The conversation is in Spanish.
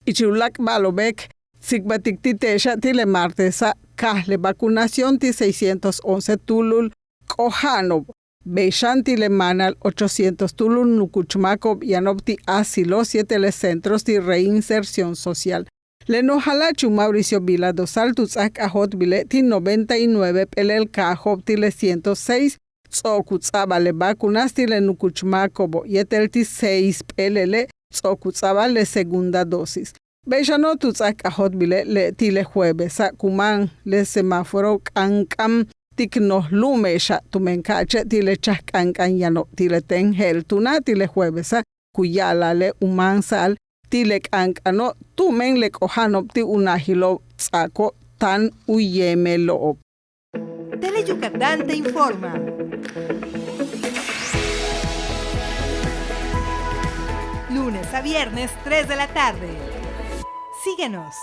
Ichulak Balobek, Sigbatictitesha Tile Martesa, Kahle vacunación ti 611 Tulul, Kohanov, Beishan Tile Manal 800 Tulul Nukuchmakov, Yanopti Asilo, 7 centros de reinserción social. Lenojalachu Mauricio Vila Dosal Tuzak Ajot Bileti 99 Pelel Kahov Tile 106, Tzokutzabale vacunas Tile Nukuchmakobo, Yetelti 6 Pelele, Tzokutzabale segunda dosis. Beixano Tuzak Ajot Bile le Tile jueves, Kuman le semáforo Kankam, Tiknos Lumesha, Tumencache Tile Chaskankan Yano, Tile Tengel Tuna Tile jueves, Kuyala le Umansal, Tilek ankano tumen lek ohanop ti unahilo tsako tan uyemelo. Tele Yucatán te informa. Lunes a viernes, 3 de la tarde. Síguenos.